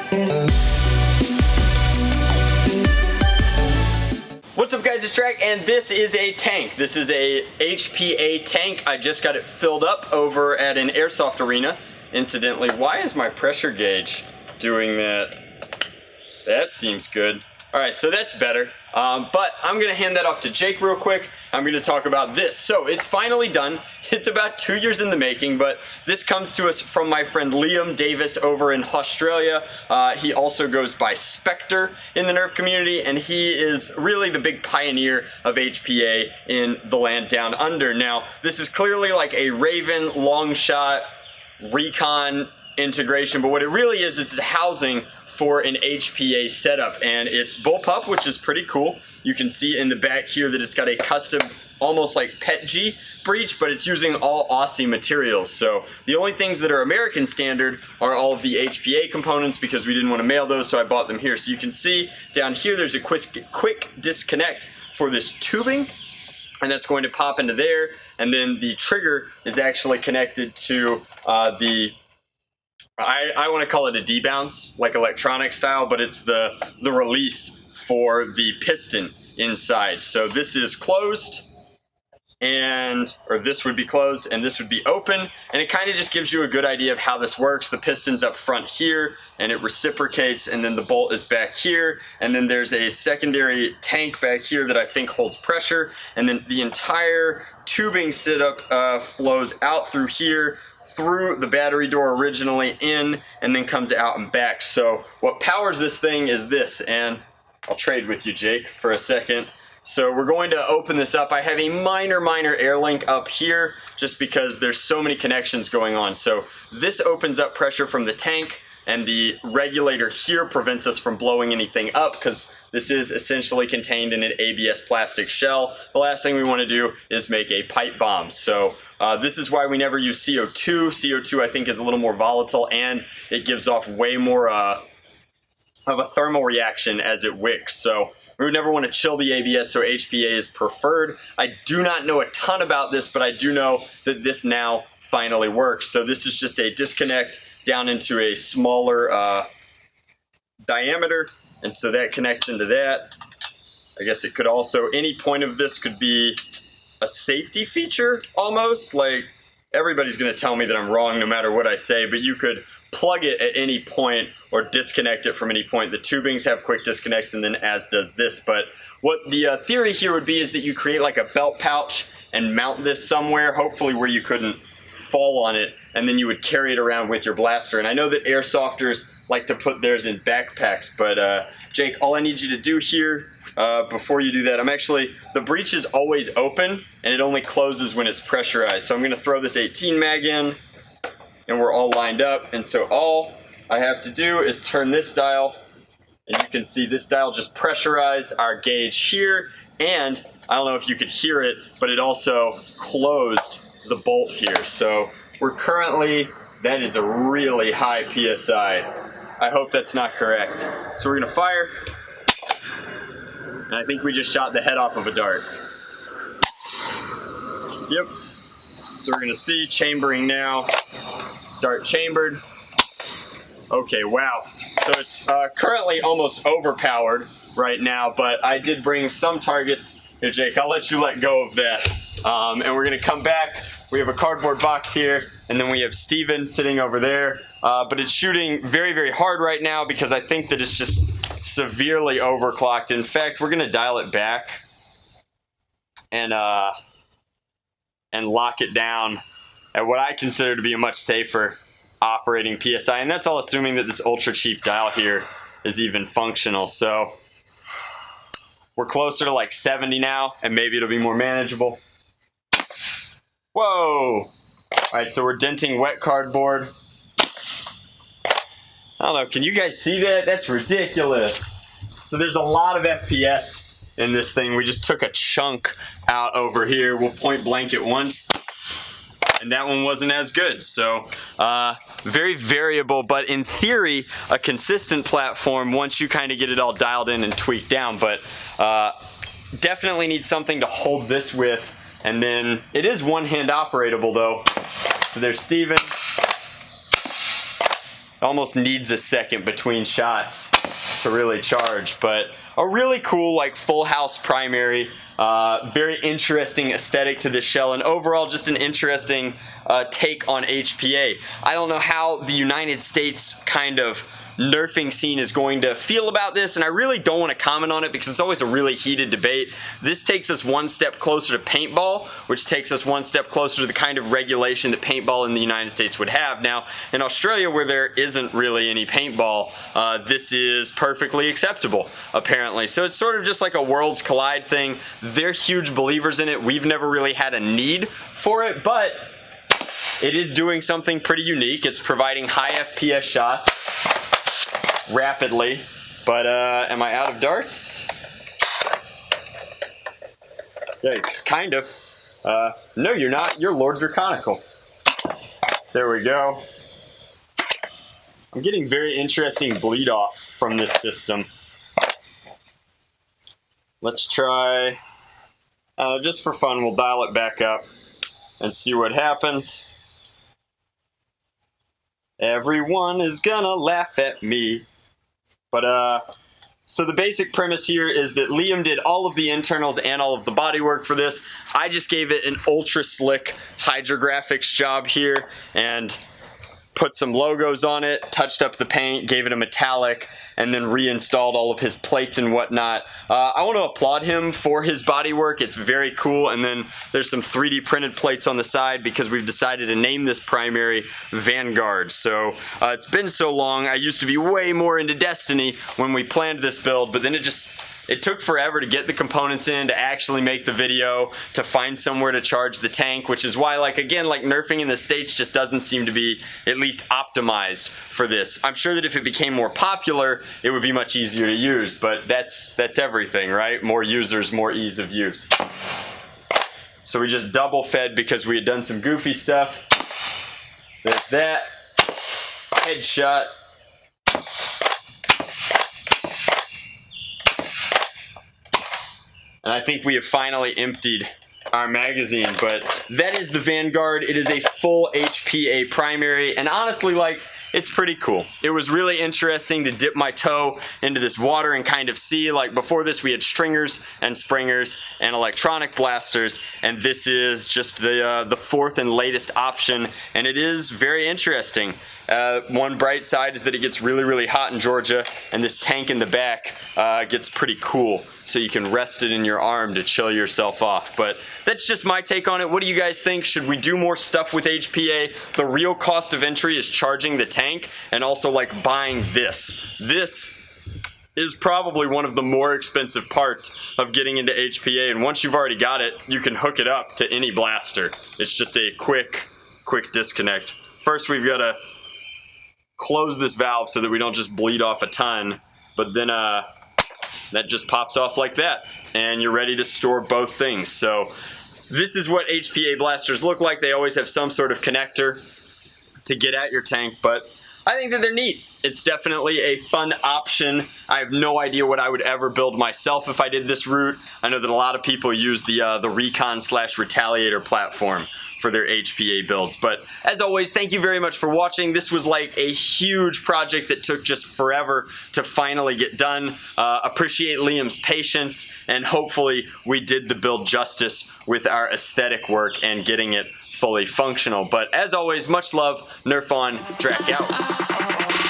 What's up guys, it's Drac, and this is a tank. This is a HPA tank. I just got it filled up over at an airsoft arena. Incidentally, why is my pressure gauge doing that? That seems good. Alright, so that's better. But I'm going to hand that off to Jake real quick. I'm going to talk about this. So, it's finally done. It's about 2 years in the making, but this comes to us from my friend Liam Davis over in Australia. He also goes by Spectre in the Nerf community, and he is really the big pioneer of HPA in the land down under. Now, this is clearly like a Raven long shot recon integration, but what it really is a housing for an HPA setup, and it's bullpup, which is pretty cool. You can see in the back here that it's got a custom, almost like PETG breech, but it's using all Aussie materials. So the only things that are American standard are all of the HPA components, because we didn't want to mail those, so I bought them here. So you can see down here there's a quick disconnect for this tubing, and that's going to pop into there, and then the trigger is actually connected to I want to call it a debounce, like electronic style, but it's the release for the piston inside. So this is closed, or this would be closed, and this would be open, and it kind of just gives you a good idea of how this works. The piston's up front here, and it reciprocates, and then the bolt is back here, and then there's a secondary tank back here that I think holds pressure, and then the entire tubing setup flows out through here, through the battery door originally in, and then comes out and back. So what powers this thing is this, and I'll trade with you, Jake, for a second. So we're going to open this up. I have a minor air link up here just because there's so many connections going on. So this opens up pressure from the tank, and the regulator here prevents us from blowing anything up because this is essentially contained in an ABS plastic shell. The last thing we want to do is make a pipe bomb. So this is why we never use CO2. CO2 I think is a little more volatile, and it gives off way more of a thermal reaction as it wicks. So we would never want to chill the ABS, so HPA is preferred. I do not know a ton about this, but I do know that this now finally works. So this is just a disconnect down into a smaller diameter, and so that connects into that. I guess it could also, any point of this could be a safety feature almost. Like, everybody's going to tell me that I'm wrong no matter what I say, but you could plug it at any point or disconnect it from any point. The tubings have quick disconnects, and then as does this. But what the theory here would be is that you create like a belt pouch and mount this somewhere, hopefully where you couldn't fall on it, and then you would carry it around with your blaster. And I know that airsofters like to put theirs in backpacks, but Jake, all I need you to do here before you do that, the breech is always open, and it only closes when it's pressurized. So I'm going to throw this 18 mag in, and we're all lined up, and so all I have to do is turn this dial, and you can see this dial just pressurized our gauge here, and I don't know if you could hear it, but it also closed the bolt here. So we're currently, that is a really high PSI. I hope that's not correct. So we're gonna fire, and I think we just shot the head off of a dart. Yep. So we're gonna see chambering now. Dart chambered. Okay, wow. So it's currently almost overpowered right now, but I did bring some targets. Here, Jake, I'll let you let go of that. And we're gonna come back. We have a cardboard box here, and then we have Steven sitting over there. But it's shooting very hard right now because I think that it's just severely overclocked. In fact, we're gonna dial it back and lock it down at what I consider to be a much safer operating PSI, and that's all assuming that this ultra cheap dial here is even functional. So we're closer to like 70 now, and maybe it'll be more manageable. Whoa! Alright, so we're denting wet cardboard. I don't know, can you guys see that? That's ridiculous. So there's a lot of FPS in this thing. We just took a chunk out over here. We'll point blank it once, and that one wasn't as good. So very variable, but in theory a consistent platform once you kind of get it all dialed in and tweaked down. But definitely need something to hold this with, and then it is one hand operatable though. So there's Steven. almost needs a second between shots to really charge. But a really cool, like, full house primary. Very interesting aesthetic to this shell, and overall just an interesting take on HPA. I don't know how the United States kind of nerfing scene is going to feel about this, and I really don't want to comment on it because it's always a really heated debate. This takes us one step closer to paintball, which takes us one step closer to the kind of regulation that paintball in the United States would have. Now, in Australia, where there isn't really any paintball, this is perfectly acceptable, apparently. So it's sort of just like a worlds collide thing. They're huge believers in it. We've never really had a need for it, but it is doing something pretty unique. It's providing high FPS shots rapidly, but am I out of darts? Yikes, kind of. No, you're not. You're Lord Draconical. There we go. I'm getting very interesting bleed off from this system. Let's try, just for fun, we'll dial it back up and see what happens. Everyone is gonna laugh at me. But, so the basic premise here is that Liam did all of the internals and all of the bodywork for this. I just gave it an ultra slick hydrographics job here and put some logos on it, touched up the paint, gave it a metallic, and then reinstalled all of his plates and whatnot. I want to applaud him for his bodywork. It's very cool. And then there's some 3D printed plates on the side because we've decided to name this primary Vanguard. So it's been so long. I used to be way more into Destiny when we planned this build, but then it took forever to get the components in, to actually make the video, to find somewhere to charge the tank, which is why, like, again, like, nerfing in the States just doesn't seem to be at least optimized for this. I'm sure that if it became more popular, it would be much easier to use, but that's everything, right? More users, more ease of use. So we just double fed because we had done some goofy stuff. There's that. Headshot. And I think we have finally emptied our magazine, but that is the Vanguard. It is a full HPA primary, and honestly, like, it's pretty cool. It was really interesting to dip my toe into this water and kind of see, like, before this we had stringers and springers and electronic blasters, and this is just the fourth and latest option, and it is very interesting. One bright side is that it gets really, really hot in Georgia, and this tank in the back gets pretty cool, so you can rest it in your arm to chill yourself off. But that's just my take on it. What do you guys think? Should we do more stuff with HPA? The real cost of entry is charging the tank and also, like, buying this. This is probably one of the more expensive parts of getting into HPA, and once you've already got it, you can hook it up to any blaster. It's just a quick disconnect. First, we've got to close this valve so that we don't just bleed off a ton, but then that just pops off like that, and you're ready to store both things. So this is what HPA blasters look like. They always have some sort of connector to get at your tank, but I think that they're neat. It's definitely a fun option. I have no idea what I would ever build myself if I did this route. I know that a lot of people use the Recon/Retaliator platform for their HPA builds. But as always, thank you very much for watching. This was like a huge project that took just forever to finally get done. Appreciate Liam's patience, and hopefully we did the build justice with our aesthetic work and getting it fully functional. But as always, much love, Nerf on, Drac out.